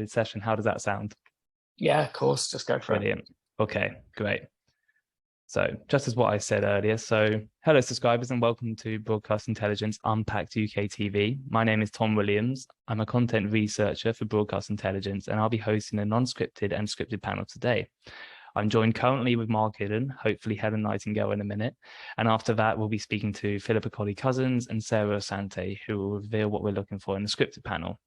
session. How does that sound? Yeah, of course. Just go for it. Brilliant. Okay, great. So just as what I said earlier, so hello subscribers and welcome to Broadcast Intelligence Unpacked UKTV. My name is Tom Williams. I'm a content researcher for Broadcast Intelligence and I'll be hosting a non-scripted and scripted panel today. I'm joined currently with Mark Iddon, hopefully Helen Nightingale in a minute. And after that, we'll be speaking to Philippa Collie Cousins and Sarah Asante, who will reveal what we're looking for in the scripted panel.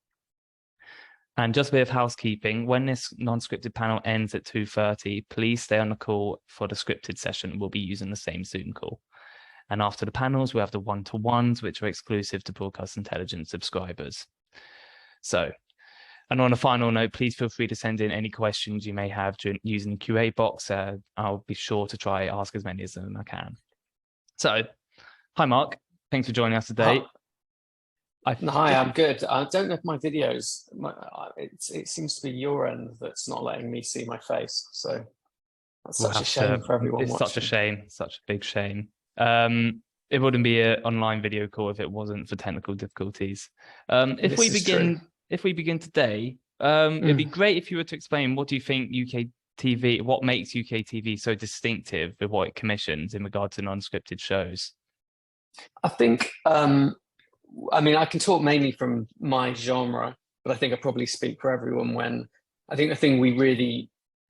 And just a bit of housekeeping, when this non-scripted panel ends at 2:30, please stay on the call for the scripted session. We'll be using the same Zoom call. And after the panels, we have the one-to-ones, which are exclusive to Broadcast Intelligence subscribers. So, and on a final note, please feel free to send in any questions you may have using the QA box. I'll be sure to try ask as many of them as I can. So, hi Mark, thanks for joining us today. Hi, I'm good. I don't know if my videos, it seems to be your end that's not letting me see my face. So that's such a shame for everyone watching. It's such a shame, such a big shame. It wouldn't be an online video call if it wasn't for technical difficulties. If we begin today, it'd be great if you were to explain what do you think UKTV, what makes UKTV so distinctive with what it commissions in regard to non-scripted shows? I think, I mean, I can talk mainly from my genre, but I think I probably speak for everyone when I think the thing we really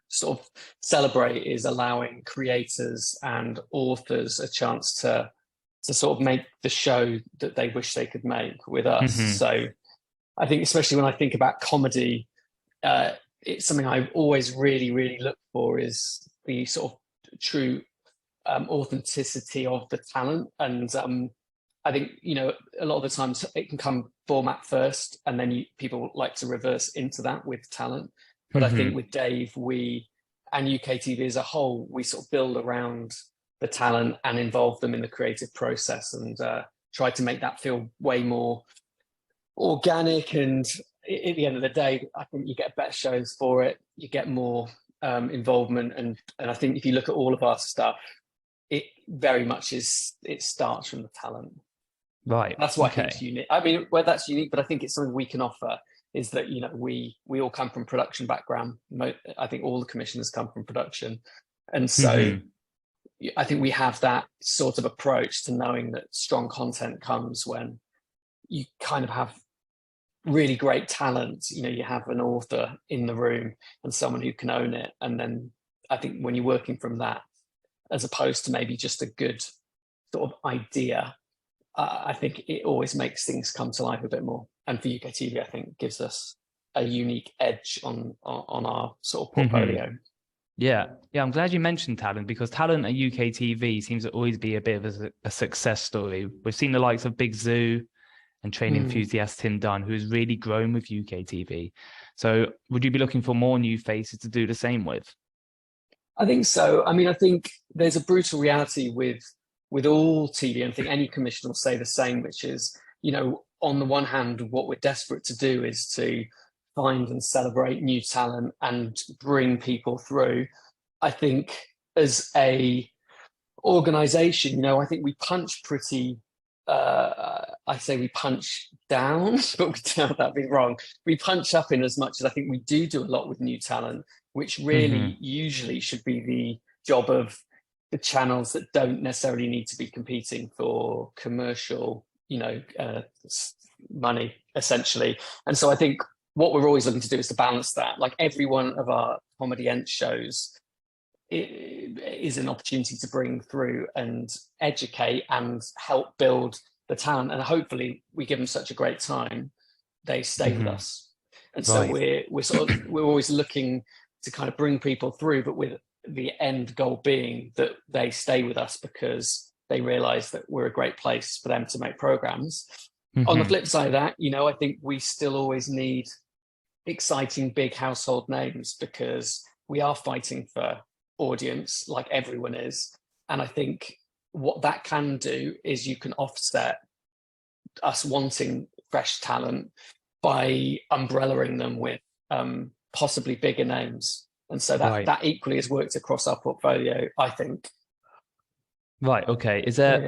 sort of celebrate is allowing creators and authors a chance to sort of make the show that they wish they could make with us. So I think especially when I think about comedy, it's something I've always really looked for is the sort of true authenticity of the talent. And I think, you know, a lot of the times it can come format first and then people like to reverse into that with talent. But I think with Dave, and UKTV as a whole, we sort of build around the talent and involve them in the creative process and try to make that feel way more organic. And at the end of the day, I think you get better shows for it. You get more involvement. And I think if you look at all of our stuff, it very much it starts from the talent. Right. That's why I think it's unique. I mean, well, that's unique, but I think it's something we can offer is that, you know, we all come from production background. I think all the commissioners come from production. And so I think we have that sort of approach to knowing that strong content comes when you kind of have really great talent. You know, you have an author in the room and someone who can own it. And then I think when you're working from that, as opposed to maybe just a good sort of idea, I think it always makes things come to life a bit more. And for UKTV, I think gives us a unique edge on our sort of portfolio. Yeah, I'm glad you mentioned talent because talent at UKTV seems to always be a bit of a success story. We've seen the likes of Big Zoo and train enthusiast Tim Dunn, who has really grown with UKTV. So would you be looking for more new faces to do the same with? I think so. I mean, I think there's a brutal reality with all TV, and I think any commissioner will say the same, which is, you know, on the one hand, what we're desperate to do is to find and celebrate new talent and bring people through. I think as a organization, you know, I think we punch pretty, I say we punch down, but that'd be wrong. We punch up in as much as I think we do a lot with new talent, which really usually should be the job of the channels that don't necessarily need to be competing for commercial, you know, money, essentially. And so I think what we're always looking to do is to balance that. Like every one of our comedy ent shows is an opportunity to bring through and educate and help build the talent. And hopefully we give them such a great time, they stay with us. And so we're always looking to kind of bring people through, but with the end goal being that they stay with us because they realize that we're a great place for them to make programs. On the flip side of that, you know, I think we still always need exciting big household names because we are fighting for audience like everyone is. And I think what that can do is you can offset us wanting fresh talent by umbrellaing them with possibly bigger names. And so that equally has worked across our portfolio, I think. Right. Okay. Is there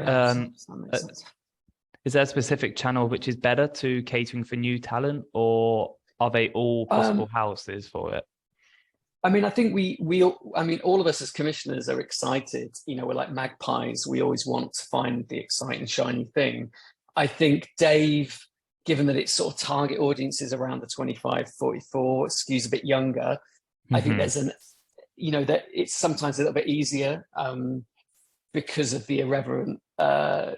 a specific channel which is better to catering for new talent, or Are they all possible Um, houses for it? I mean, I think I mean, all of us as commissioners are excited. You know, we're like magpies. We always want to find the exciting, shiny thing. I think Dave, given that its sort of target audience is around the 25, 44, skews a bit younger, I think Hmm. there's that it's sometimes a little bit easier because of the irreverent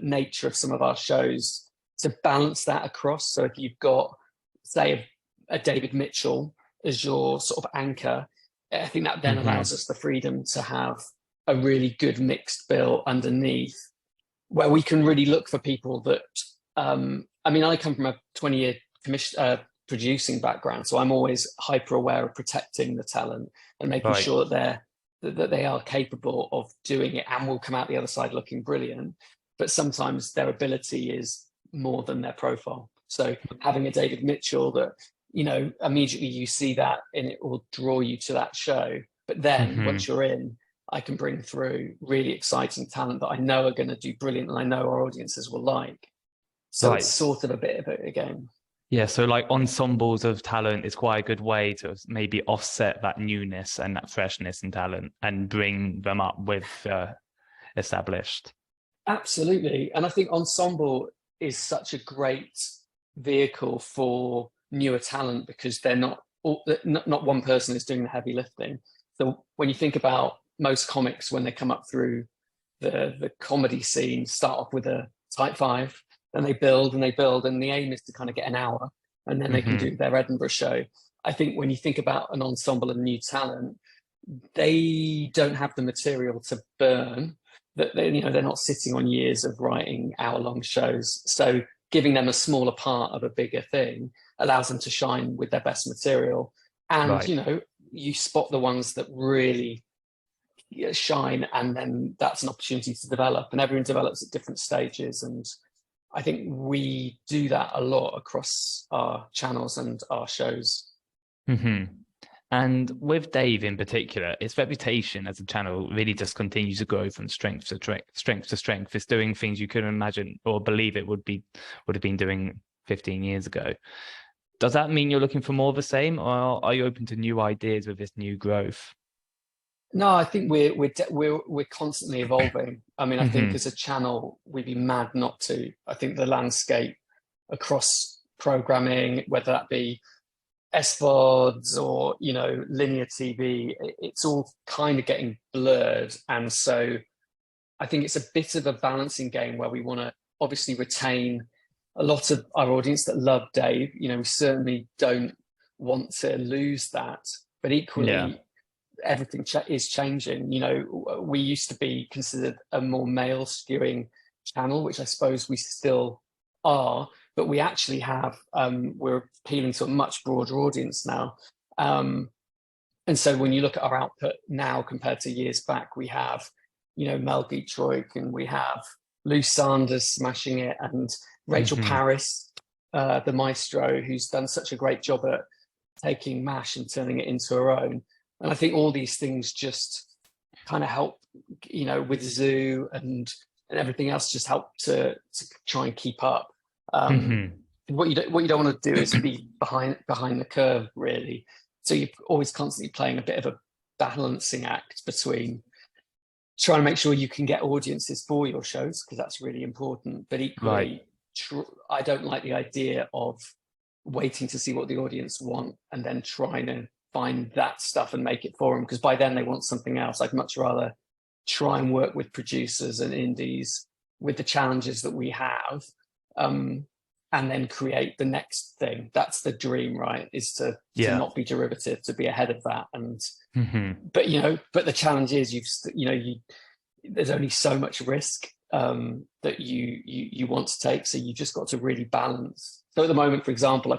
nature of some of our shows to balance that across. So if you've got, say, a David Mitchell as your sort of anchor, I think that then Hmm. allows us the freedom to have a really good mixed bill underneath where we can really look for people that, I mean, I come from a 20-year producing background, so I'm always hyper aware of protecting the talent and making Right. sure that they are capable of doing it and will come out the other side looking brilliant. But sometimes their ability is more than their profile. So having a David Mitchell that, you know, immediately you see that and it will draw you to that show. But then Hmm. once you're in, I can bring through really exciting talent that I know are going to do brilliant and I know our audiences will like. So it's Right. sort of a bit of a game. Yeah, so like ensembles of talent is quite a good way to maybe offset that newness and that freshness in talent and bring them up with established. Absolutely. And I think ensemble is such a great vehicle for newer talent because they're not one person is doing the heavy lifting. So when you think about most comics, when they come up through the comedy scene, start off with a type five, then they build and they build, and the aim is to kind of get an hour, and then they can Hmm. do their Edinburgh show. I think when you think about an ensemble of new talent, they don't have the material to burn. That they're not sitting on years of writing hour-long shows. So giving them a smaller part of a bigger thing allows them to shine with their best material. And Right. you spot the ones that really shine, and then that's an opportunity to develop. And everyone develops at different stages. And I think we do that a lot across our channels and our shows. Hmm. And with Dave in particular, its reputation as a channel really just continues to grow from strength to strength to strength. It's doing things you couldn't imagine or believe it would have been doing 15 years ago. Does that mean you're looking for more of the same, or are you open to new ideas with this new growth? No, I think we're constantly evolving. I mean, I think Hmm. as a channel, we'd be mad not to. I think the landscape across programming, whether that be SVODs or linear TV, it's all kind of getting blurred. And so I think it's a bit of a balancing game where we want to obviously retain a lot of our audience that love Dave. We certainly don't want to lose that, but Yeah. equally everything is changing. We used to be considered a more male skewing channel, which I suppose we still are, but we actually have, we're appealing to a much broader audience now. And so when you look at our output now compared to years back, we have, Mel Detroit, and we have Lou Sanders smashing it, and Rachel Hmm. Paris, the maestro, who's done such a great job at taking MASH and turning it into her own. And I think all these things just kind of help, with Zoo and everything else, just help to try and keep up. Um, Hmm. what you don't want to do is be behind the curve, really. So you're always constantly playing a bit of a balancing act between trying to make sure you can get audiences for your shows, because that's really important, but Right. equally I don't like the idea of waiting to see what the audience want and then trying to find that stuff and make it for them, because by then they want something else. I'd much rather try and work with producers and indies with the challenges that we have, and then create the next thing. That's the dream, right? Is to Yeah. not be derivative, to be ahead of that. And Hmm. but the challenge is there's only so much risk that you want to take, so you just got to really balance. So at the moment, for example,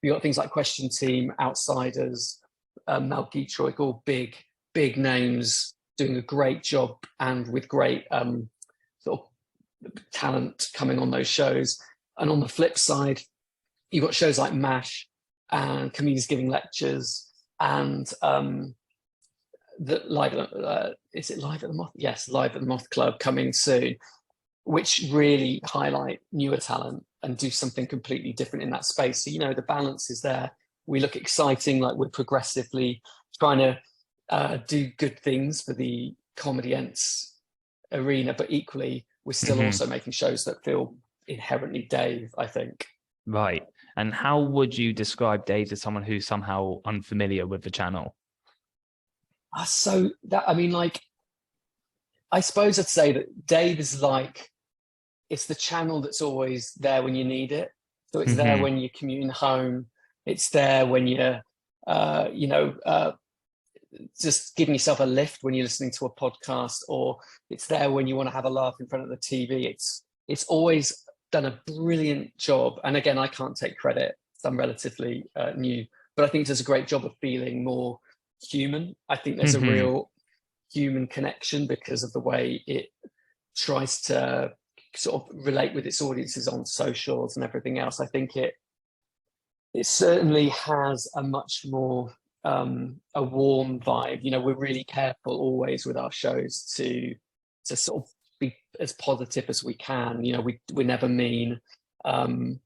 we got things like Question Team, Outsiders, Mel Detroit, all big names doing a great job and with great sort of talent coming on those shows. And on the flip side, you've got shows like MASH and comedians giving lectures, and the live is it Live at the Moth? Yes, Live at the Moth Club coming soon, which really highlight newer talent and do something completely different in that space. So the balance is there. we look exciting, like we're progressively trying to do good things for the comedy ents arena, but equally we're still also making shows that feel inherently Dave, I think. Right. And how would you describe Dave to someone who's somehow unfamiliar with the channel? So that, I mean, like, I suppose I'd say that Dave is like, it's the channel that's always there when you need it. So it's there when you're commuting home. It's there when you're, just giving yourself a lift when you're listening to a podcast, or it's there when you want to have a laugh in front of the TV. It's always done a brilliant job. And again, I can't take credit. I'm relatively new, but I think it does a great job of feeling more human. I think there's a real human connection because of the way it tries to sort of relate with its audiences on socials and everything else. I think it certainly has a much more a warm vibe. You know, we're really careful always with our shows to sort of be as positive as we can. You know, we're never mean. So,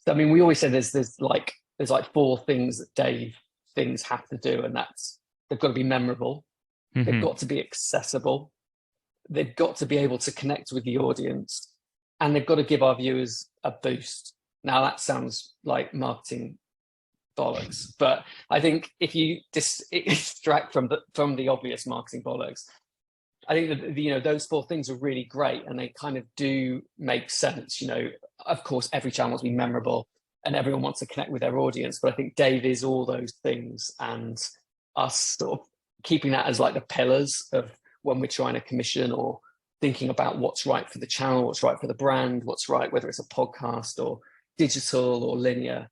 I mean, we always say there's like 4 things that Dave things have to do, and that's they've got to be memorable, they've got to be accessible, they've got to be able to connect with the audience, and they've got to give our viewers a boost. Now that sounds like marketing bollocks, but I think if you extract from the obvious marketing bollocks, I think that, you know, those 4 things are really great, and they kind of do make sense. You know, of course, every channel wants to be memorable and everyone wants to connect with their audience, but I think Dave is all those things, and us sort of keeping that as like the pillars of when we're trying to commission or thinking about what's right for the channel, what's right for the brand, what's right, whether it's a podcast or digital or linear.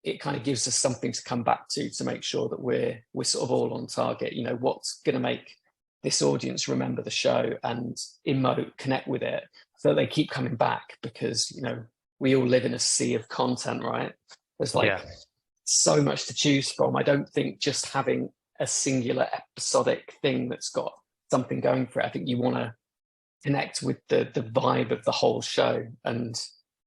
It kind of gives us something to come back to make sure that we're sort of all on target. You know, what's going to make this audience remember the show and emote, connect with it, so they keep coming back, because, you know, we all live in a sea of content, right? There's like so much to choose from. I don't think just having a singular episodic thing that's got something going for it. I think you want to connect with the vibe of the whole show and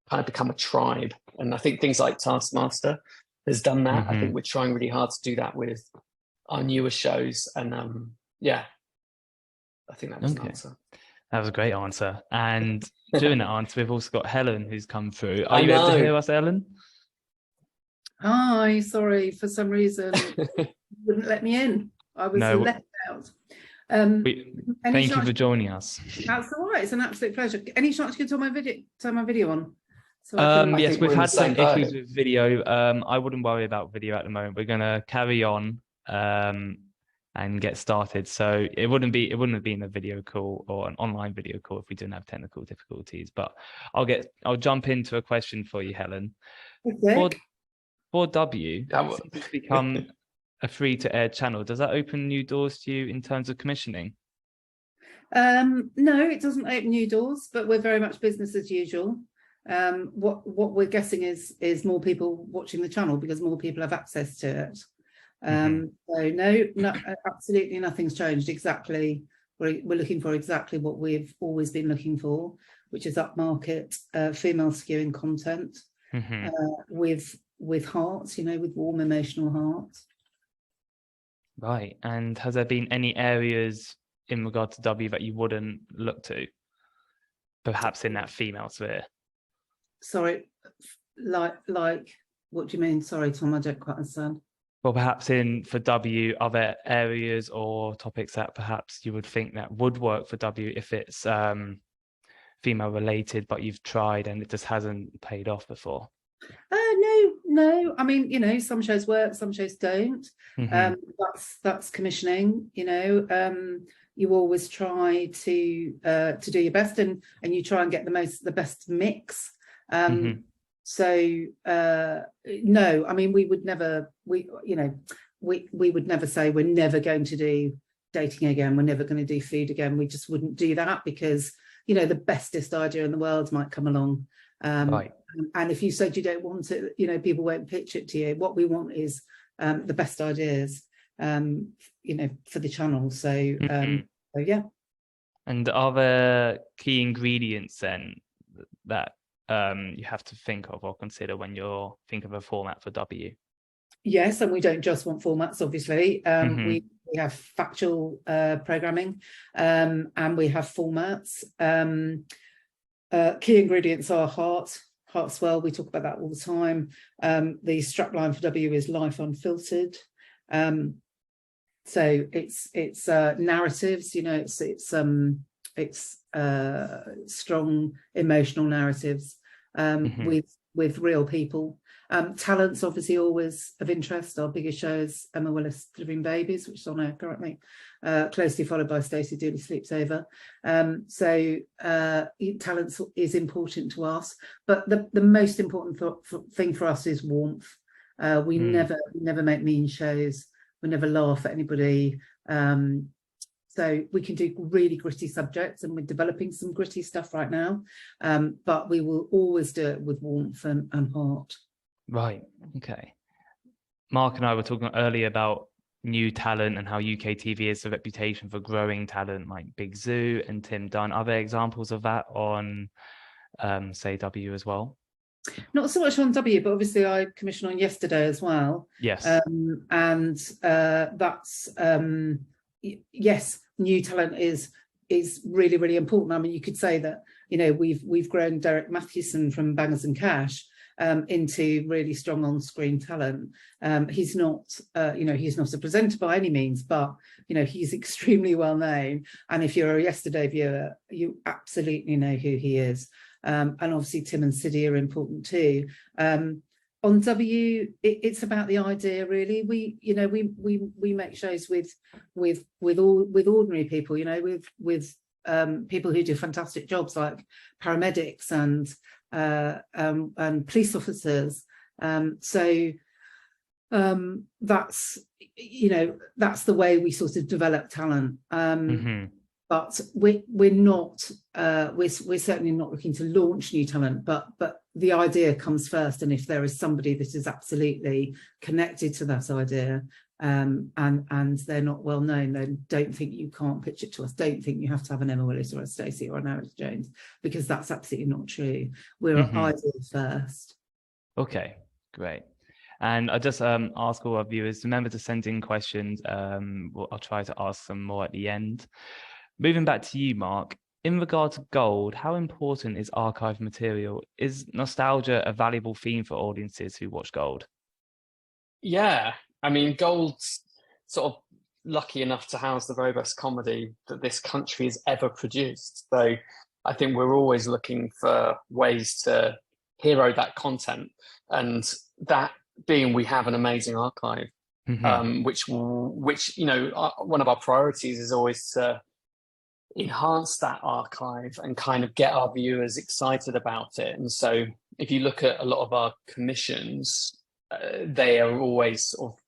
kind of become a tribe. And I think things like Taskmaster has done that. I think we're trying really hard to do that with our newer shows. And I think that was an answer. That was a great answer. And during that answer, we've also got Helen who's come through. Are I you able know. to hear us, Helen? Hi, sorry, for some reason wouldn't let me in. I was left out. Thank you for joining us. That's all right. It's an absolute pleasure. Any chance you could turn my video on? So yes, we've had some issues with video. I wouldn't worry about video at the moment. We're going to carry on and get started. So it wouldn't have been a video call or an online video call if we didn't have technical difficulties. But I'll jump into a question for you, Helen. Okay. For W, since it's become a free-to-air channel, does that open new doors to you in terms of commissioning? No, it doesn't open new doors, but we're very much business as usual. What we're guessing is more people watching the channel because more people have access to it. So no, absolutely nothing's changed. Exactly, we're looking for exactly what we've always been looking for, which is upmarket, female skewing content with hearts, you know, with warm emotional hearts. Right. And has there been any areas in regard to W that you wouldn't look to, perhaps in that female sphere? Sorry, like what do you mean? Sorry, Tom, I don't quite understand. Well, perhaps for W, other areas or topics that perhaps you would think that would work for W if it's female related, but you've tried and it just hasn't paid off before. No. I mean, you know, some shows work, some shows don't. That's commissioning. You know, you always try to do your best, and you try and get the best mix. So no, I mean, we would never say we're never going to do dating again, we're never going to do food again. We just wouldn't do that because, you know, the bestest idea in the world might come along. Right. And if you said you don't want it, you know, people won't pitch it to you. What we want is the best ideas, you know, for the channel. So yeah. And are there key ingredients then that you have to think of or consider when you're thinking of a format for W? Yes, and we don't just want formats, obviously. We have factual programming, and we have formats. Key ingredients are Heartswell. We talk about that all the time. The strapline for W is Life Unfiltered. So it's narratives. You know, it's strong emotional narratives with real people. Talent's obviously always of interest. Our biggest show is Emma Willis Delivering Babies, which is on air currently, closely followed by Stacey Dooley Sleeps Over. So talent is important to us, but the most important thing for us is warmth. We never make mean shows. We never laugh at anybody. So we can do really gritty subjects, and we're developing some gritty stuff right now, but we will always do it with warmth and heart. Right. Okay. Mark and I were talking earlier about new talent and how UKTV has a reputation for growing talent like Big Zoo and Tim Dunn. Are there examples of that on, say, W as well? Not so much on W, but obviously I commissioned on Yesterday as well. Yes. And that's, yes, new talent is really, really important. I mean, you could say that, you know, we've grown Derek Mathewson from Bangers and Cash into really strong on-screen talent. He's not, you know, he's not a presenter by any means, but, you know, he's extremely well known. And if you're a Yesterday viewer, you absolutely know who he is. And obviously Tim and Siddy are important too. On W, it's about the idea, really. We make shows with ordinary people, you know, with people who do fantastic jobs like paramedics and police officers. So that's, you know, that's the way we sort of develop talent. But we're not, we're certainly not looking to launch new talent, but the idea comes first. And if there is somebody that is absolutely connected to that idea, and they're not well known, then don't think you can't pitch it to us. Don't think you have to have an Emma Willis or a Stacey or an Alex Jones, because that's absolutely not true. We're idea first. Okay, great. And I just ask all our viewers, remember to send in questions. I'll try to ask some more at the end. Moving back to you, Mark, in regard to gold, how important is archive material? Is nostalgia a valuable theme for audiences who watch gold? Yeah, I mean, gold's sort of lucky enough to house the very best comedy that this country has ever produced. So I think we're always looking for ways to hero that content, and that being we have an amazing archive, which you know, one of our priorities is always to enhance that archive and kind of get our viewers excited about it. And so if you look at a lot of our commissions, they are always sort of,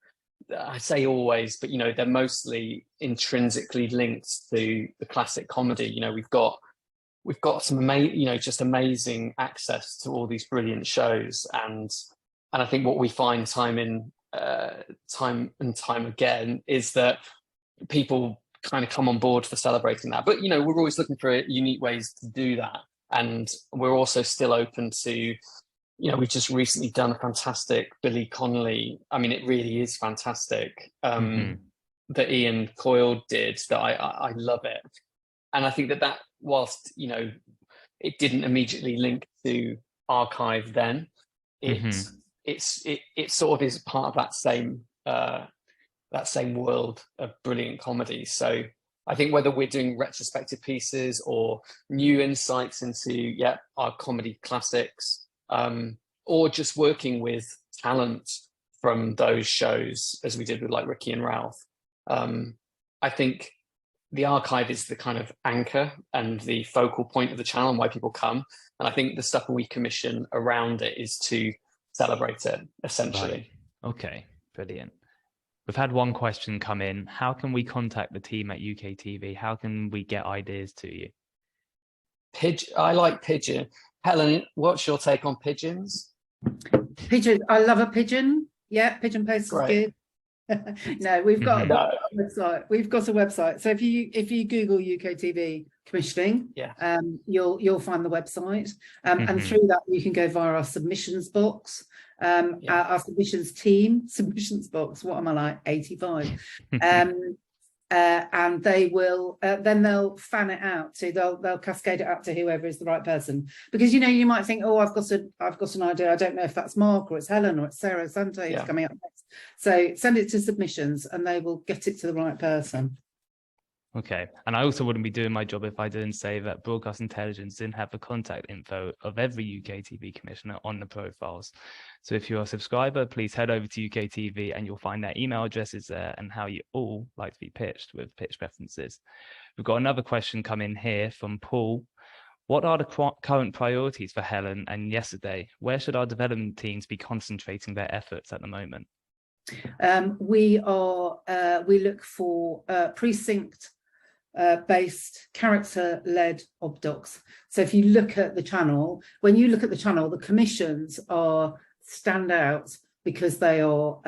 I say always, but, you know, they're mostly intrinsically linked to the classic comedy. You know, we've got some amazing, you know, just amazing access to all these brilliant shows. And I think what we find time and time again is that people kind of come on board for celebrating that. But, you know, we're always looking for unique ways to do that. And we're also still open to, you know, we've just recently done a fantastic Billy Connolly. I mean, it really is fantastic, that Ian Coyle did, that I love it. And I think that whilst, you know, it didn't immediately link to archive then, it sort of is part of that same world of brilliant comedy. So I think whether we're doing retrospective pieces or new insights into our comedy classics, or just working with talent from those shows, as we did with like Ricky and Ralph, I think the archive is the kind of anchor and the focal point of the channel and why people come. And I think the stuff we commission around it is to celebrate it, essentially. Right. Okay, brilliant. We've had one question come in. How can we contact the team at UKTV? How can we get ideas to you? I like pigeon. Helen, what's your take on pigeons? Pigeon. I love a pigeon. Yeah, Pigeon Post is good. No, we've got a website. We've got a website. So if you Google UKTV commissioning, you'll find the website. And through that you can go via our submissions box. Our submissions team, submissions box, what am I like, 85? And they will then they'll fan it out to they'll cascade it out to whoever is the right person, because you might think, oh, I've got an idea, I don't know if that's Mark or it's Helen or it's Sarah Asante who's coming up next, so send it to submissions and they will get it to the right person. Okay, and I also wouldn't be doing my job if I didn't say that Broadcast Intelligence didn't have the contact info of every UKTV commissioner on the profiles. So if you're a subscriber, please head over to UKTV and you'll find their email addresses there and how you all like to be pitched with pitch preferences. We've got another question coming here from Paul. What are the current priorities for Helen and Yesterday? Where should our development teams be concentrating their efforts at the moment? We look for precinct based character-led obdocs. So if you look at the channel, the commissions stand out because they are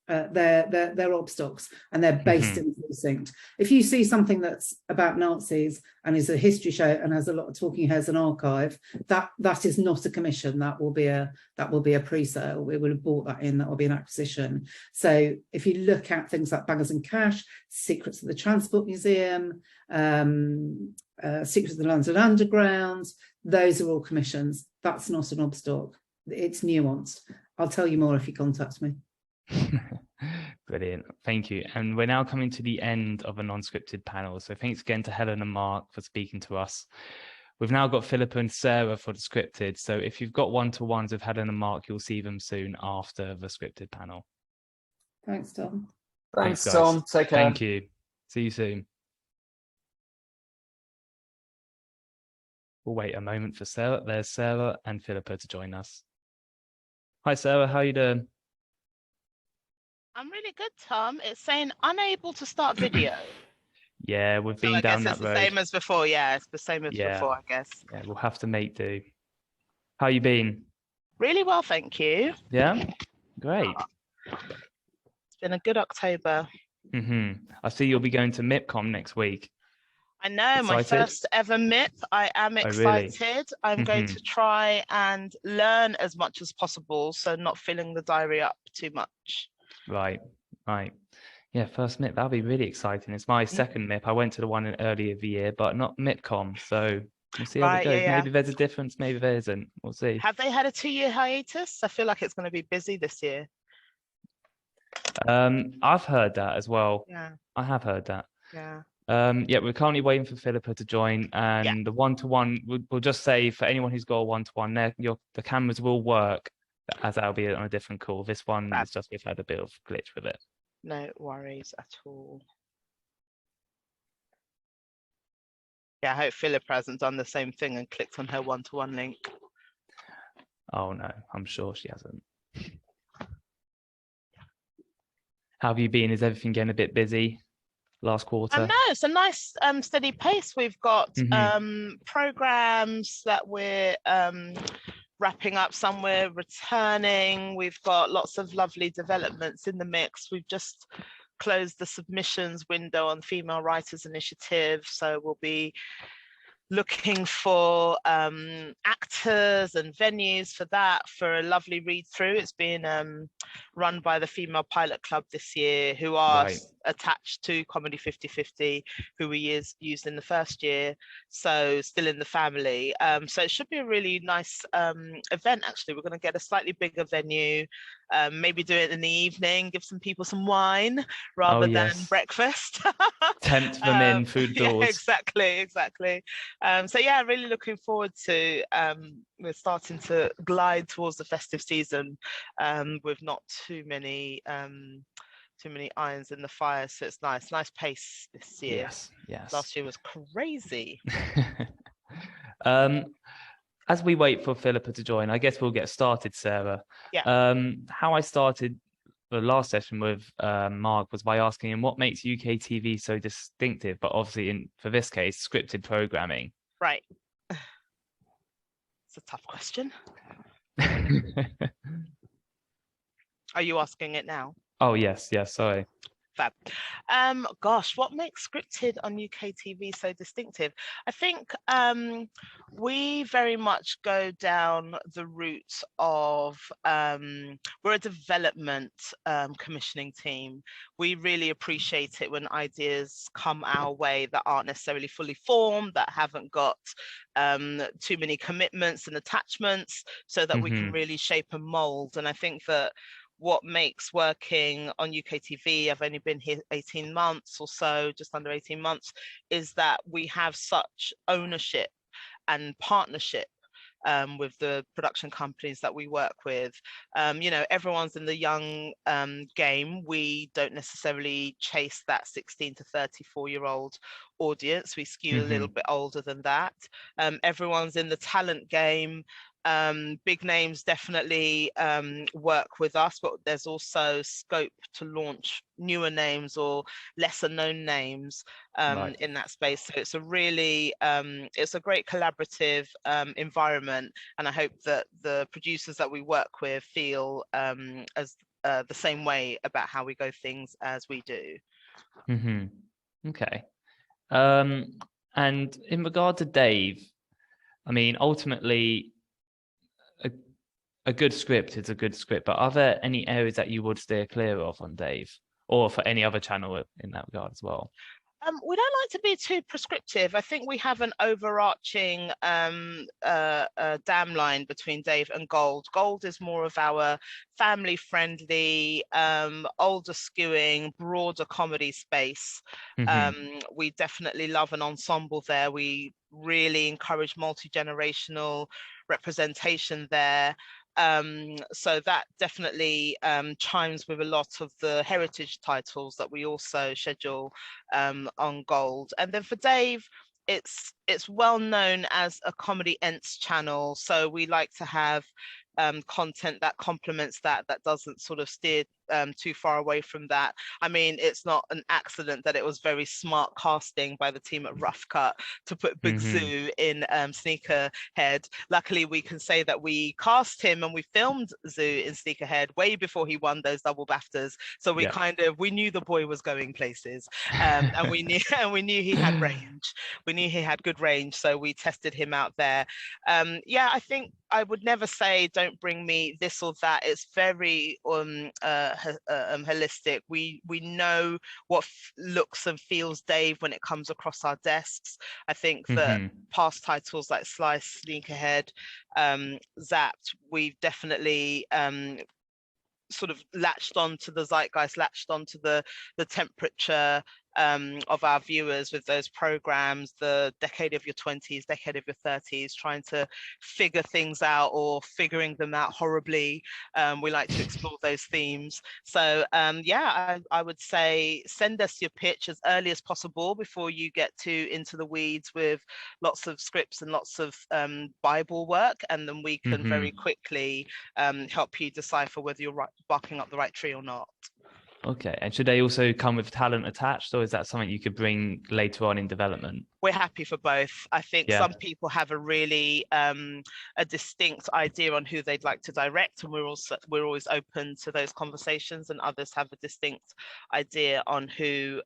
they're obstocs and they're based in precinct. If you see something that's about Nazis and is a history show and has a lot of talking heads and archive, that is not a commission. That will be a pre-sale. We will have bought that in. That will be an acquisition. So if you look at things like Bangers and Cash, Secrets of the Transport Museum, Secrets of the London Underground, those are all commissions. That's not an obstoc. It's nuanced. I'll tell you more if you contact me. Brilliant, thank you. And we're now coming to the end of a non-scripted panel, so thanks again to Helen and Mark for speaking to us. We've now got Philippa and Sarah for the scripted, so if you've got one-to-ones with Helen and Mark, you'll see them soon after the scripted panel. Thanks, Tom. Thanks Tom. Take care. Thank you. See you soon. We'll wait a moment for Sarah. There's Sarah and Philippa to join us. Hi Sarah, how are you doing? I'm really good, Tom. It's saying unable to start video. Yeah, we've been down that road. It's the same as before. Yeah, it's the same as before, I guess. Yeah, we'll have to make do. How you been? Really well, thank you. Yeah, great. It's been a good October. I see you'll be going to MIPCOM next week. I know, excited? My first ever MIP. I am excited. Oh, really? I'm going to try and learn as much as possible, so not filling the diary up too much. Right. Yeah, first MIP, that'll be really exciting. It's my second MIP. I went to the one earlier the year, but not MIPCOM, so we'll see how it goes. Maybe there's a difference, maybe there isn't. We'll see. Have they had a 2-year hiatus? I feel like it's going to be busy this year. I've heard that as well. Yeah. I have heard that. Yeah. Yeah, we're currently waiting for Philippa to join, and the one-to-one, we'll just say for anyone who's got a one-to-one, the cameras will work, as that'll be on a different call. This one is just, we've had a bit of glitch with it. No worries at all. Yeah, I hope Philippa hasn't done the same thing and clicked on her one-to-one link. Oh no, I'm sure she hasn't. How have you been? Is everything getting a bit busy last quarter? No, it's a nice steady pace. We've got programs that we're wrapping up, some we're returning. We've got lots of lovely developments in the mix. We've just closed the submissions window on Female Writers Initiative, so we'll be looking for actors and venues for that, for a lovely read through. It's been run by the Female Pilot Club this year, who are attached to Comedy 50/50, who we used in the first year, so still in the family. So it should be a really nice event. Actually, we're going to get a slightly bigger venue, maybe do it in the evening, give some people some wine rather than breakfast. Tempt them in, food doors. Yeah, exactly. So yeah, really looking forward to, we're starting to glide towards the festive season with not too many irons in the fire, so it's nice pace this year. Yes. Last year was crazy. As we wait for Philippa to join, I guess we'll get started, Sarah. How I started the last session with Mark was by asking him what makes UKTV so distinctive, but obviously for this case, scripted programming. Right. It's a tough question. Are you asking it now? Oh, yes, sorry. Fab. Gosh, what makes scripted on UKTV so distinctive? I think we very much go down the route of we're a development commissioning team. We really appreciate it when ideas come our way that aren't necessarily fully formed, that haven't got too many commitments and attachments, so that we can really shape and mold. And I think that what makes working on UKTV, I've only been here 18 months or so, just under 18 months, is that we have such ownership and partnership with the production companies that we work with. You know, everyone's in the young game. We don't necessarily chase that 16 to 34-year-old audience. We skew a little bit older than that. Everyone's in the talent game. Big names definitely work with us, but there's also scope to launch newer names or lesser known names in that space. So it's a really it's a great collaborative environment, and I hope that the producers that we work with feel as the same way about how we go things as we do. Okay. And in regard to Dave, I mean, ultimately, a good script is a good script, but are there any areas that you would steer clear of on Dave, or for any other channel in that regard as well? We don't like to be too prescriptive. I think we have an overarching dam line between Dave and Gold. Gold is more of our family-friendly, older skewing, broader comedy space. We definitely love an ensemble there. We really encourage multi-generational representation there. So that definitely chimes with a lot of the heritage titles that we also schedule on Gold. And then for Dave, it's well known as a comedy ents channel, so we like to have content that complements that doesn't sort of steer too far away from that. I mean, it's not an accident that it was very smart casting by the team at Rough Cut to put Big Zoo in Sneakerhead. Luckily, we can say that we cast him and we filmed Zoo in Sneakerhead way before he won those double BAFTAs. So we we knew the boy was going places, and we knew he had range. We knew he had good range, so we tested him out there. Yeah, I think I would never say don't bring me this or that. It's very holistic. We know what looks and feels Dave when it comes across our desks. I think that past titles like Slice, Sneakerhead, Zapped, we've definitely sort of latched on to the zeitgeist, latched on to the temperature of our viewers with those programs, the decade of your 20s, decade of your 30s, trying to figure things out or figuring them out horribly. We like to explore those themes. So yeah, I would say send us your pitch as early as possible before you get into the weeds with lots of scripts and lots of Bible work, and then we can very quickly help you decipher whether you're barking up the right tree or not. Okay, and should they also come with talent attached, or is that something you could bring later on in development? We're happy for both. I think some people have a really a distinct idea on who they'd like to direct, and we're always open to those conversations, and others have a distinct idea on who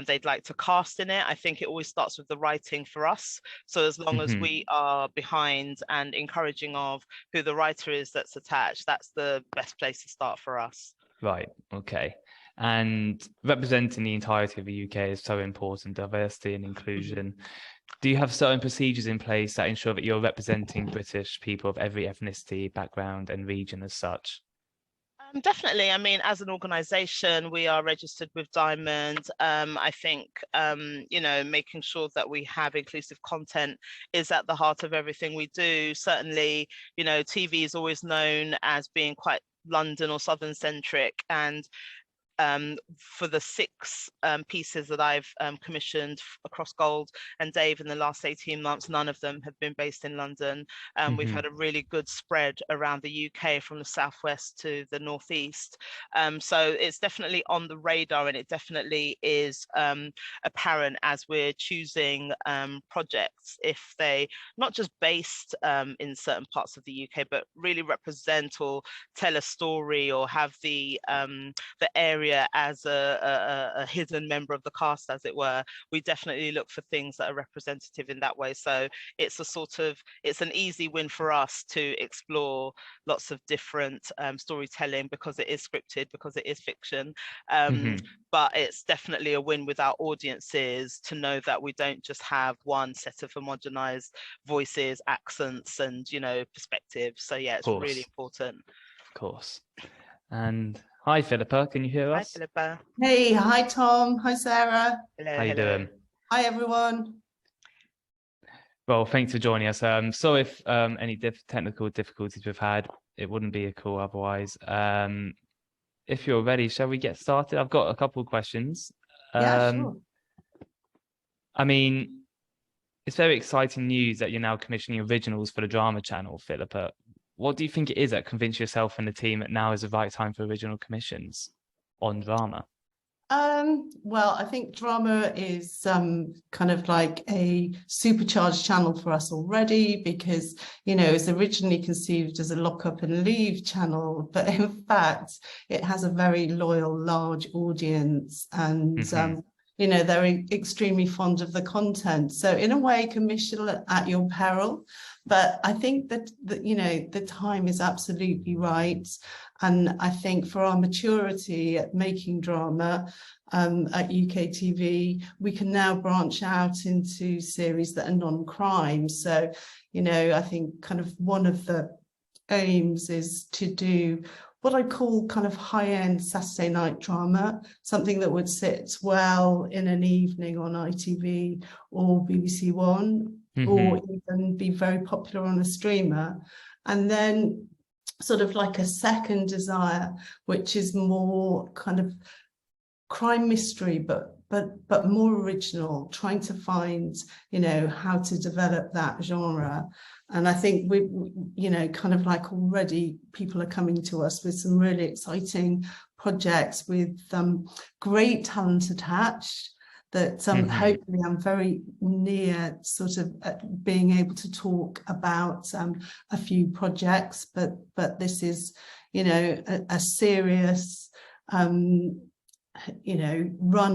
they'd like to cast in it. I think it always starts with the writing for us. So as long as we are behind and encouraging of who the writer is that's attached, that's the best place to start for us. Right. Okay. And representing the entirety of the UK is so important, diversity and inclusion. Do you have certain procedures in place that ensure that you're representing British people of every ethnicity, background and region as such? Definitely. I mean, as an organisation, we are registered with Diamond. I think, you know, making sure that we have inclusive content is at the heart of everything we do. Certainly, you know, TV is always known as being quite London or Southern centric, and for the 6 pieces that I've commissioned across Gold and Dave in the last 18 months, none of them have been based in London. We've had a really good spread around the UK from the southwest to the northeast. So it's definitely on the radar, and it definitely is apparent as we're choosing projects, if they not just based in certain parts of the UK, but really represent or tell a story or have the area area as a hidden member of the cast, as it were, we definitely look for things that are representative in that way. So it's it's an easy win for us to explore lots of different storytelling, because it is scripted, because it is fiction. But it's definitely a win with our audiences to know that we don't just have one set of homogenized voices, accents, and perspectives. So yeah, it's really important. Of course. And hi, Philippa, can you hear us? Hi, Philippa. Hey, hi Tom, hi Sarah. Hello. How you doing? Hi everyone. Well, thanks for joining us. So if any technical difficulties we've had, it wouldn't be a call otherwise. If you're ready, shall we get started? I've got a couple of questions. Yeah, sure. I mean, it's very exciting news that you're now commissioning originals for the drama channel, Philippa. What do you think it is that convinced yourself and the team that now is the right time for original commissions on drama? Well, I think drama is kind of like a supercharged channel for us already, because it's originally conceived as a lock up and leave channel, but in fact it has a very loyal, large audience, and they're extremely fond of the content. So in a way, commission at your peril. But I think that the time is absolutely right. And I think for our maturity at making drama at UKTV, we can now branch out into series that are non-crime. So, I think kind of one of the aims is to do what I call kind of high-end Saturday night drama, something that would sit well in an evening on ITV or BBC One, or even be very popular on a streamer. And then sort of like a second desire, which is more kind of crime mystery, but more original, trying to find, how to develop that genre. And I think we kind of like already people are coming to us with some really exciting projects with great talent attached, that hopefully I'm very near sort of being able to talk about a few projects, but this is, a serious, run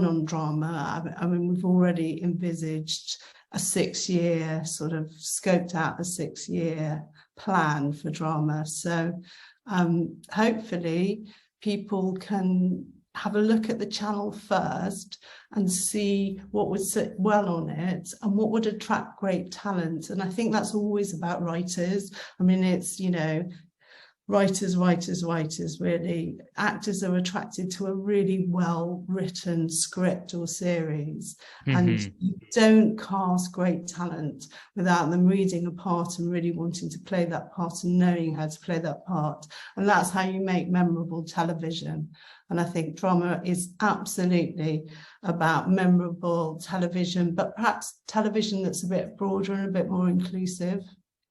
on drama. I mean, we've already envisaged a 6-year sort of scoped out a 6-year plan for drama. So hopefully people can have a look at the channel first and see what would sit well on it and what would attract great talent. And I think that's always about writers. I mean, it's, writers, really. Actors are attracted to a really well-written script or series. And you don't cast great talent without them reading a part and really wanting to play that part and knowing how to play that part. And that's how you make memorable television. And I think drama is absolutely about memorable television, but perhaps television that's a bit broader and a bit more inclusive.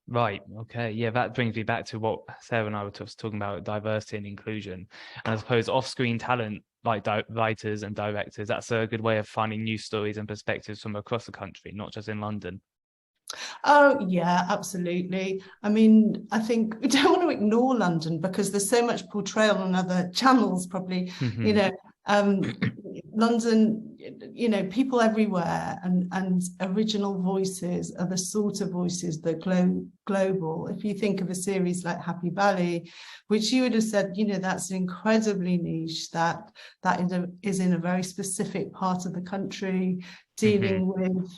Right. Okay. Yeah, that brings me back to what Sarah and I were talking about, diversity and inclusion. And I suppose off-screen talent, like writers and directors, that's a good way of finding new stories and perspectives from across the country, not just in London. Oh, yeah, absolutely. I mean, I think we don't want to ignore London because there's so much portrayal on other channels, probably, London, people everywhere, and original voices are the sort of voices that global. If you think of a series like Happy Valley, which you would have said, that's incredibly niche, that is in a very specific part of the country, dealing with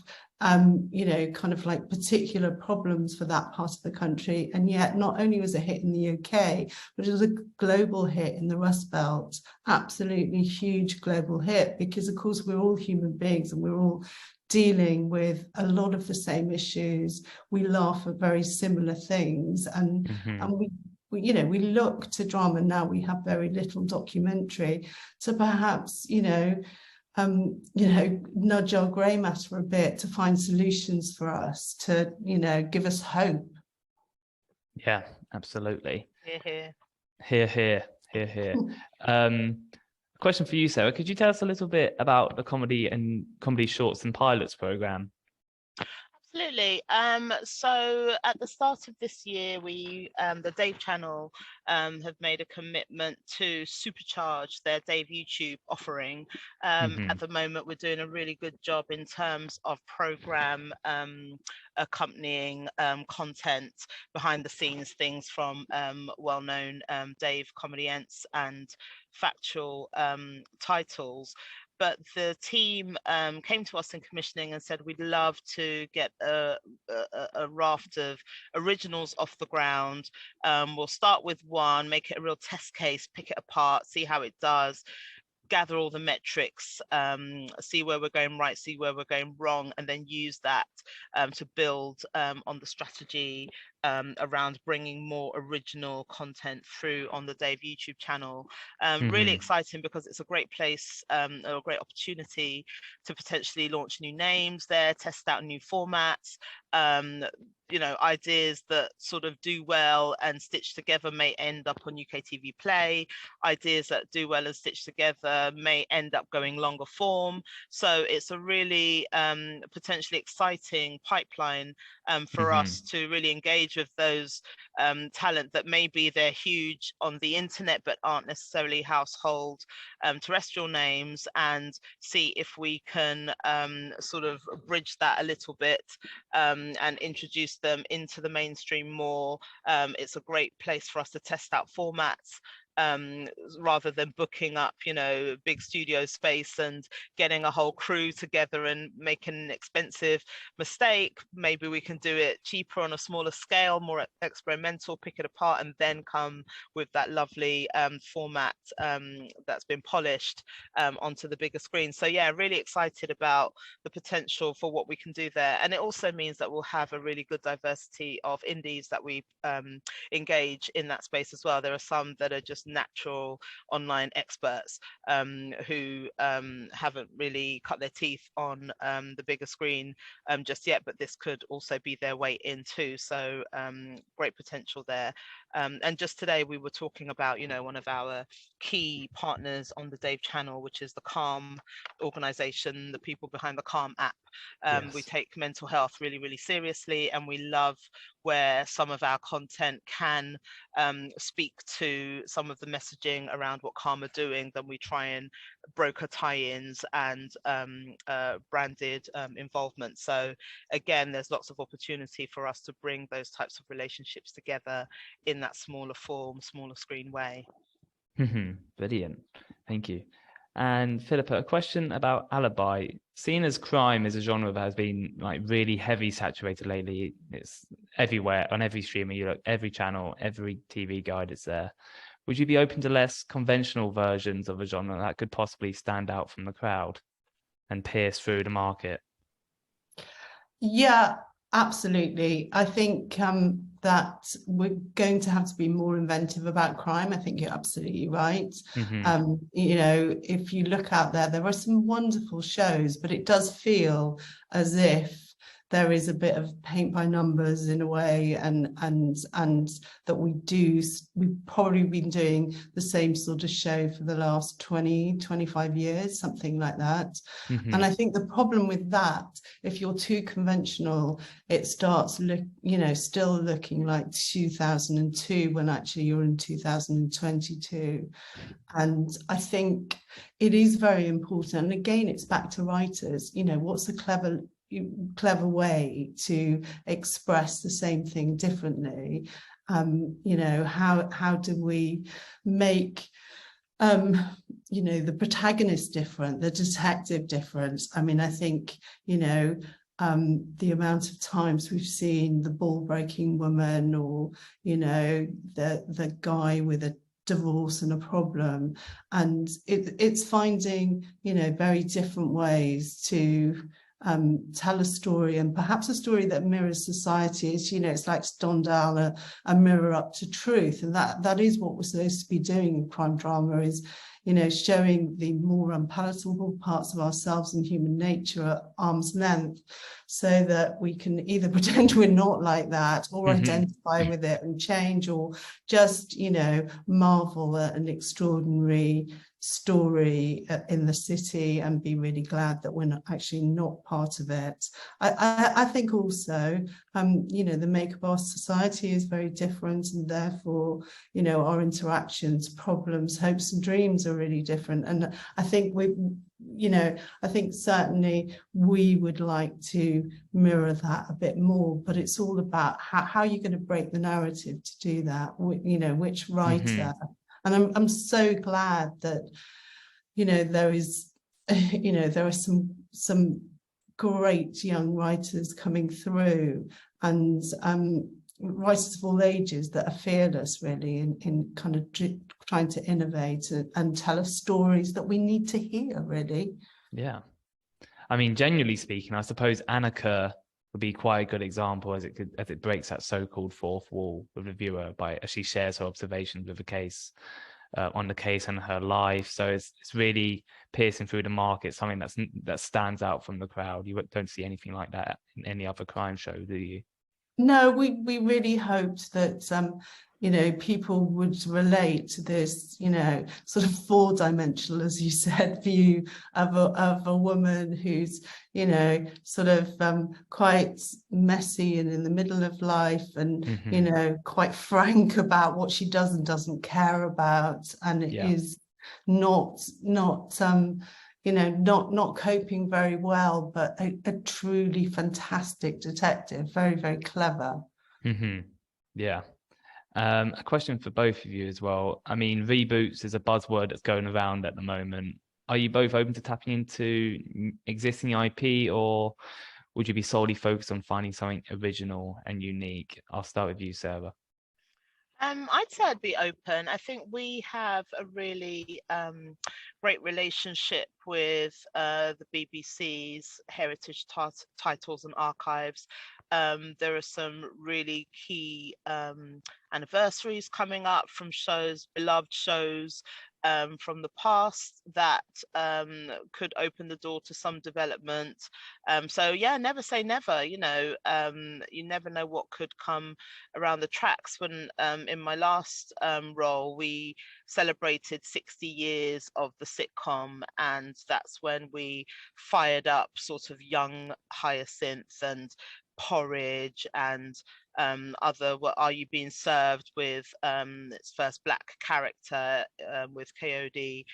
kind of like particular problems for that part of the country. And yet not only was it a hit in the UK, but it was a global hit in the Rust Belt, absolutely huge global hit, because of course we're all human beings and we're all dealing with a lot of the same issues. We laugh at very similar things, and we look to drama now. We have very little documentary, so perhaps nudge our grey matter a bit to find solutions for us, to, give us hope. Yeah, absolutely. Hear, hear. Question for you, Sarah. Could you tell us a little bit about the comedy shorts and pilots program? Absolutely. absolutely. So at the start of this year, we, the Dave channel, have made a commitment to supercharge their Dave YouTube offering. At the moment, we're doing a really good job in terms of program accompanying content, behind the scenes things from well-known Dave comedians and factual titles. But the team came to us in commissioning and said, we'd love to get a raft of originals off the ground. We'll start with one, make it a real test case, pick it apart, see how it does, gather all the metrics, see where we're going right, see where we're going wrong, and then use that to build on the strategy around bringing more original content through on the Dave YouTube channel. Really exciting, because it's a great place, or a great opportunity to potentially launch new names there, test out new formats. You know, ideas that sort of do well and stitched together may end up on UKTV Play. Ideas that do well and stitched together may end up going longer form. So it's a really potentially exciting pipeline for us to really engage with those talent that maybe they're huge on the internet but aren't necessarily household terrestrial names, and see if we can sort of bridge that a little bit and introduce them into the mainstream more. It's a great place for us to test out formats, rather than booking up, you know, big studio space and getting a whole crew together and making an expensive mistake. Maybe we can do it cheaper on a smaller scale, more experimental, pick it apart, and then come with that lovely format that's been polished onto the bigger screen. So yeah, really excited about the potential for what we can do there. And it also means that we'll have a really good diversity of indies that we engage in that space as well. There are some that are just natural online experts who haven't really cut their teeth on the bigger screen just yet, but this could also be their way in too. So great potential there. And just today we were talking about, you know, one of our key partners on the Dave channel, which is the Calm organization, the people behind the Calm app. We take mental health really, really seriously, and we love where some of our content can speak to some of the messaging around what Calm are doing. Then we try and broker tie-ins and branded involvement. So again, there's lots of opportunity for us to bring those types of relationships together in that smaller form, smaller screen way. Brilliant, thank you. And Philippa, a question about Alibi. Seeing as crime is a genre that has been like really heavy saturated lately, it's everywhere on every streamer you look, every channel, every TV guide is there. Would you be open to less conventional versions of a genre that could possibly stand out from the crowd and pierce through the market? Yeah, absolutely. I think that we're going to have to be more inventive about crime. I think you're absolutely right. You know, if you look out there, there are some wonderful shows, but it does feel as if there is a bit of paint by numbers in a way, and that we've probably been doing the same sort of show for the last 20-25 years, something like that. And I think the problem with that, if you're too conventional, it starts still looking like 2002 when actually you're in 2022. And I think it is very important, and again it's back to writers, you know, what's a clever way to express the same thing differently. You know, how do we make you know, the protagonist different, the detective different? I mean, I think, you know, the amount of times we've seen the ball breaking woman, or, you know, the guy with a divorce and a problem, and it's finding, you know, very different ways to tell a story, and perhaps a story that mirrors society. Is, you know, it's like Stendhal, a mirror up to truth, and that is what we're supposed to be doing in crime drama, is, you know, showing the more unpalatable parts of ourselves and human nature at arm's length, so that we can either pretend we're not like that, or identify with it and change, or just, you know, marvel at an extraordinary story in the city and be really glad that we're not actually not part of it. I think also, you know, the makeup artist society is very different, and therefore, you know, our interactions, problems, hopes and dreams are really different. And I think you know, I think certainly we would like to mirror that a bit more, but it's all about how you're going to break the narrative to do that, you know, which writer. And I'm so glad that, you know, there is, you know, there are some great young writers coming through, and writers of all ages that are fearless really in kind of trying to innovate and tell us stories that we need to hear, really. Yeah. I mean, generally speaking, I suppose Annika would be quite a good example, as it breaks that so-called fourth wall with the viewer as she shares her observations with the case, on the case and her life. So it's really piercing through the market, something that stands out from the crowd. You don't see anything like that in any other crime show, do you? No, we really hoped that you know, people would relate to this, you know, sort of four-dimensional, as you said, view of a woman who's, you know, sort of quite messy and in the middle of life, and you know, quite frank about what she does and doesn't care about, and it is not you know, not coping very well, but a truly fantastic detective, very, very clever. Yeah. A question for both of you as well. I mean, reboots is a buzzword that's going around at the moment. Are you both open to tapping into existing IP, or would you be solely focused on finding something original and unique? I'll start with you, Sarah. I'd say I'd be open. I think we have a really great relationship with the BBC's heritage titles and archives. There are some really key anniversaries coming up from shows, beloved shows from the past, that could open the door to some development. So yeah, never say never. You know, you never know what could come around the tracks. When in my last role, we celebrated 60 years of the sitcom, and that's when we fired up sort of Young Hyacinth and Porridge and other What Are You Being Served, with its first black character, with KOD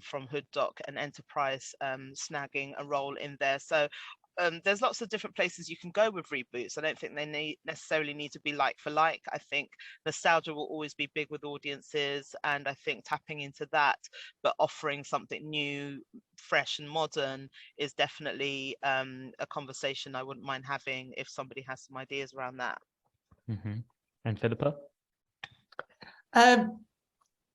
from Hood Doc and Enterprise snagging a role in there. So there's lots of different places you can go with reboots. I don't think they necessarily need to be like for like. I think nostalgia will always be big with audiences, and I think tapping into that but offering something new, fresh and modern is definitely a conversation I wouldn't mind having if somebody has some ideas around that. And Philippa?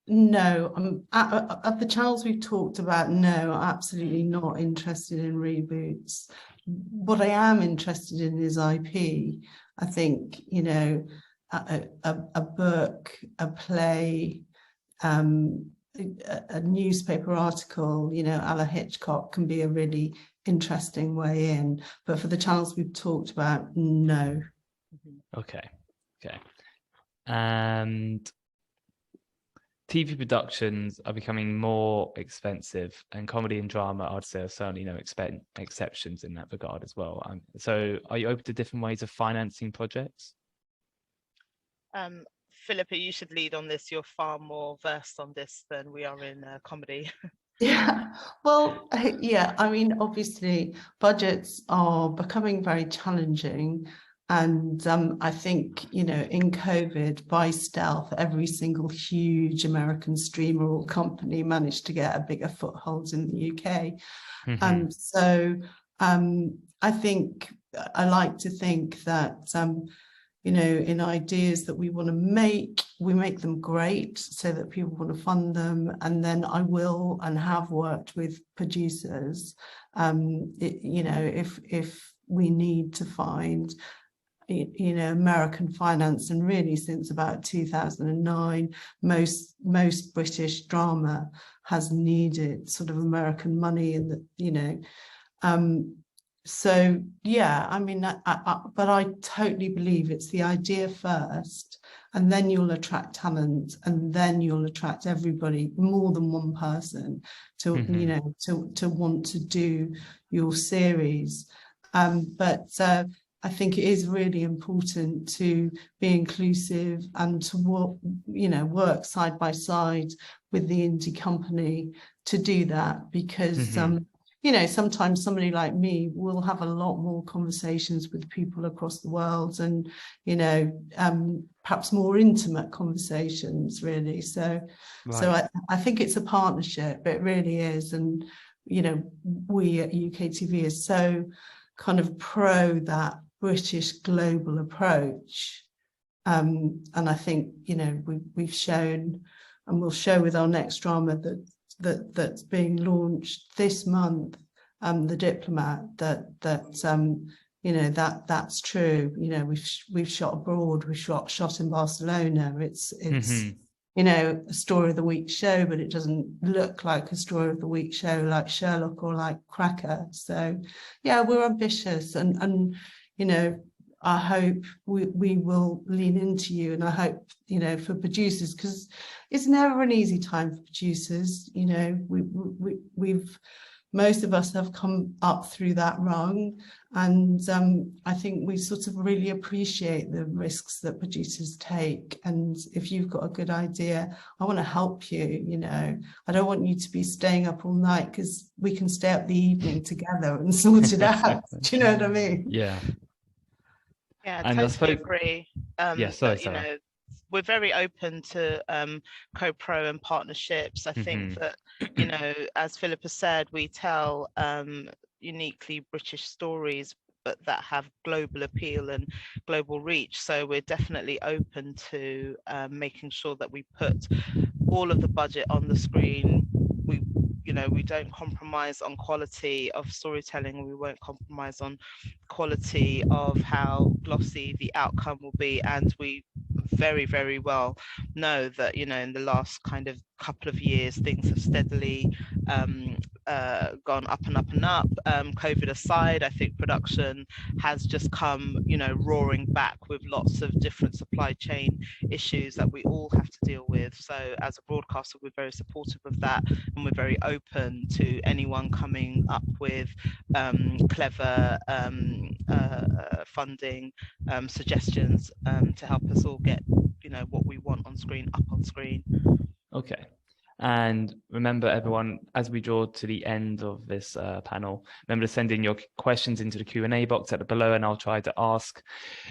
No, of the channels we've talked about, no, absolutely not interested in reboots. What I am interested in is IP. I think, you know, a book, a play, a newspaper article, you know, a la Hitchcock, can be a really interesting way in. But for the channels we've talked about, no. Okay. And TV productions are becoming more expensive, and comedy and drama, I'd say, are certainly no exceptions in that regard as well. So are you open to different ways of financing projects? Philippa, you should lead on this. You're far more versed on this than we are in comedy. Yeah, well, yeah, I mean, obviously budgets are becoming very challenging. And I think, you know, in COVID, by stealth, every single huge American streamer or company managed to get a bigger foothold in the UK. So I think, I like to think that, you know, in ideas that we want to make, we make them great so that people want to fund them. And then I will and have worked with producers, you know, if we need to find, you know, American finance. And really since about 2009, most British drama has needed sort of American money, and you know, so yeah, I mean, but I totally believe it's the idea first, and then you'll attract talent, and then you'll attract everybody, more than one person, to you know, to want to do your series. But I think it is really important to be inclusive and to work side by side with the indie company to do that, because you know, sometimes somebody like me will have a lot more conversations with people across the world, and, you know, perhaps more intimate conversations, really. So, I think it's a partnership. It really is. And, you know, we at UKTV are so kind of pro that British global approach. And I think, you know, we've shown, and we'll show with our next drama that's being launched this month, The Diplomat, that you know, that's true. You know, we've shot abroad, we've shot in Barcelona. It's you know, a story of the week show, but it doesn't look like a story of the week show like Sherlock or like Cracker. So yeah, we're ambitious, and you know, I hope we will lean into you, and I hope, you know, for producers, because it's never an easy time for producers. You know, we've most of us have come up through that rung, and I think we sort of really appreciate the risks that producers take. And if you've got a good idea, I want to help you. You know, I don't want you to be staying up all night, because we can stay up the evening together and sort it out. Do you know what I mean? Yeah. Yeah, I totally agree. Sorry. You know, we're very open to co-pro and partnerships. I think that, you know, as Philippa said, we tell uniquely British stories, but that have global appeal and global reach. So we're definitely open to making sure that we put all of the budget on the screen. You know, we don't compromise on quality of storytelling. We won't compromise on quality of how glossy the outcome will be. And we very, very well know that, you know, in the last kind of couple of years, things have steadily gone up and up and up. COVID aside, I think production has just come, you know, roaring back with lots of different supply chain issues that we all have to deal with. So as a broadcaster, we're very supportive of that, and we're very open to anyone coming up with clever funding suggestions to help us all get, you know, what we want on screen up on screen. Okay. And remember, everyone, as we draw to the end of this panel, remember to send in your questions into the Q&A box at the below, and I'll try to ask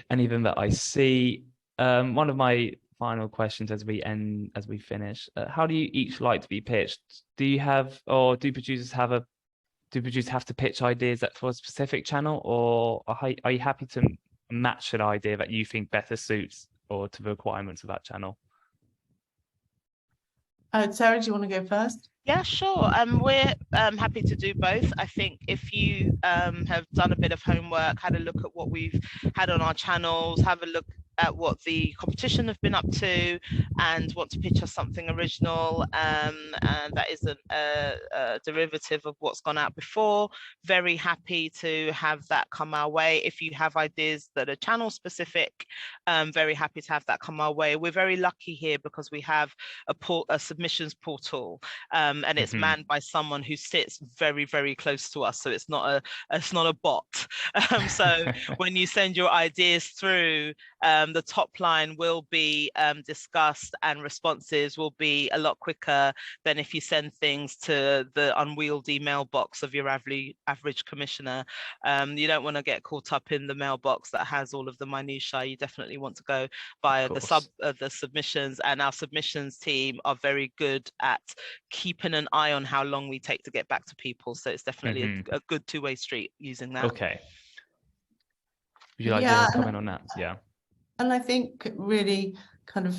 any of them that I see. One of my final questions as we finish, how do you each like to be pitched? Do you have, or do producers have to pitch ideas for a specific channel, or are you happy to match an idea that you think better suits or to the requirements of that channel? Sarah, do you want to go first? Yeah, sure. We're happy to do both. I think if you have done a bit of homework, had a look at what we've had on our channels, have a look at what the competition have been up to, and want to pitch us something original and that isn't a derivative of what's gone out before, very happy to have that come our way. If you have ideas that are channel specific, very happy to have that come our way. We're very lucky here because we have a submissions portal, and it's manned by someone who sits very, very close to us, so it's not a bot. So when you send your ideas through, the top line will be discussed, and responses will be a lot quicker than if you send things to the unwieldy mailbox of your average commissioner. You don't want to get caught up in the mailbox that has all of the minutiae. You definitely want to go via the submissions, and our submissions team are very good at keeping an eye on how long we take to get back to people. So it's definitely a good two-way street using that. Okay. Would you like to comment on that? Yeah. And I think really kind of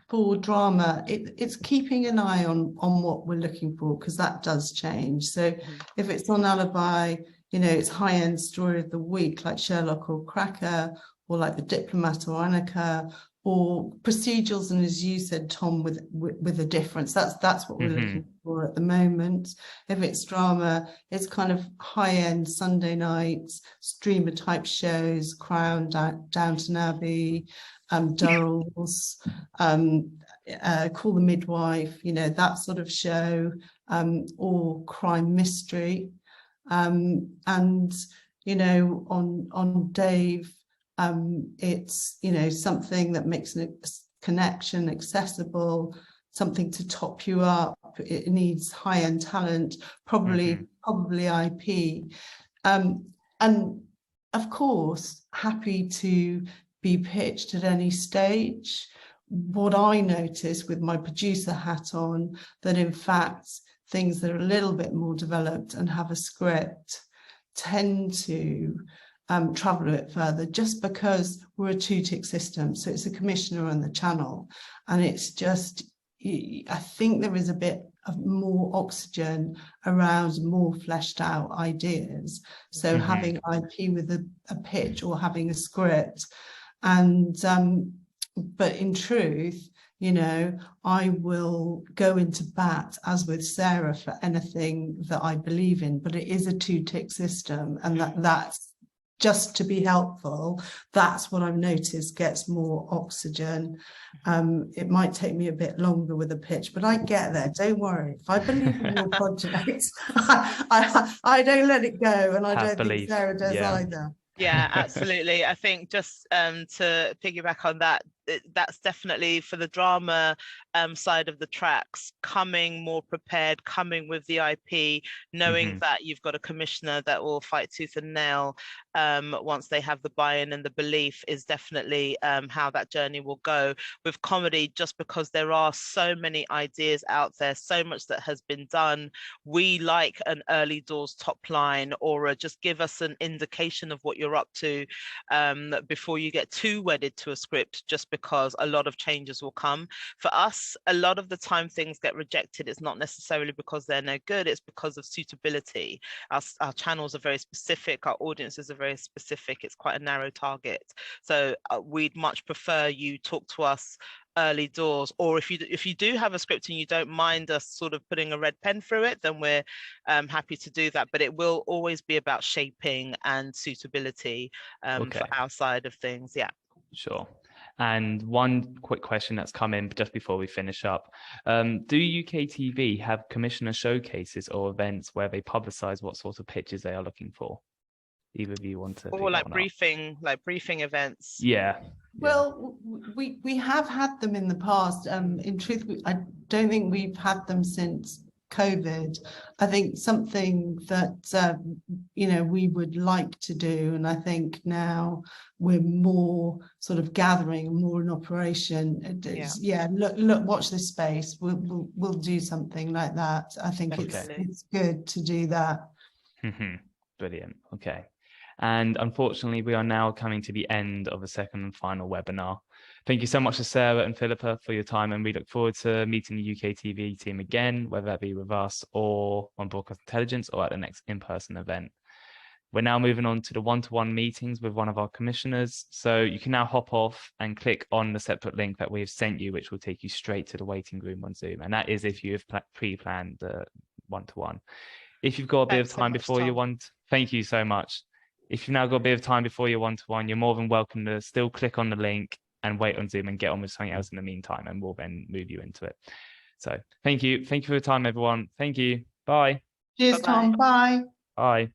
for drama, it's keeping an eye on what we're looking for, because that does change. So if it's on Alibi, you know, it's high-end story of the week like Sherlock or Cracker, or like The Diplomat or Annika, or procedurals, and as you said, Tom, with a difference. That's what we're looking for at the moment. If it's drama, it's kind of high-end Sunday nights, streamer type shows, Crown, Downton Abbey, Durrells, Call the Midwife, you know, that sort of show, or crime mystery. And you know, on Dave, it's, you know, something that makes a connection accessible, something to top you up. It needs high-end talent, probably IP, and of course happy to be pitched at any stage. What I notice with my producer hat on, that in fact things that are a little bit more developed and have a script tend to travel a bit further, just because we're a two-tick system. So it's a commissioner on the channel, and it's just, I think there is a bit of more oxygen around more fleshed out ideas. So having IP with a pitch or having a script, and but in truth, you know, I will go into bat, as with Sarah, for anything that I believe in, but it is a two-tick system, and that's just to be helpful. That's what I've noticed gets more oxygen. It might take me a bit longer with a pitch, but I get there, don't worry. If I believe in your project, I don't let it go, and I don't think Sarah does either. Yeah, absolutely. I think just to piggyback on that, that's definitely for the drama side of the tracks, coming more prepared, coming with the IP, knowing that you've got a commissioner that will fight tooth and nail once they have the buy-in and the belief, is definitely how that journey will go. With comedy, just because there are so many ideas out there, so much that has been done, we like an early doors top line, or just give us an indication of what you're up to before you get too wedded to a script, just because a lot of changes will come. For us, a lot of the time things get rejected. It's not necessarily because they're no good, it's because of suitability. Our channels are very specific, our audiences are very specific, it's quite a narrow target. So we'd much prefer you talk to us early doors, or if you do have a script and you don't mind us sort of putting a red pen through it, then we're happy to do that. But it will always be about shaping and suitability for our side of things. Yeah, sure. And one quick question that's come in just before we finish up. Do UKTV have commissioner showcases or events where they publicize what sort of pitches they are looking for? Either of you want to? Or like briefing events. Yeah. Well, we have had them in the past. In truth, I don't think we've had them since COVID. I think something that you know, we would like to do, and I think now we're more sort of gathering, more in operation. Look, watch this space. We'll do something like that. I think it's good to do that. Brilliant. Okay. And unfortunately, we are now coming to the end of the second and final webinar. Thank you so much to Sarah and Philippa for your time, and we look forward to meeting the UKTV team again, whether that be with us or on Broadcast Intelligence or at the next in-person event. We're now moving on to the one-to-one meetings with one of our commissioners. So you can now hop off and click on the separate link that we've sent you, which will take you straight to the waiting room on Zoom. And that is if you have pre-planned the one-to-one. If you've got a bit of time before you want, thank you so much. If you've now got a bit of time before your one-to-one, you're more than welcome to still click on the link and wait on Zoom and get on with something else in the meantime, and we'll then move you into it. So thank you. Thank you for your time, everyone. Thank you. Bye. Cheers, Tom. Bye. Bye.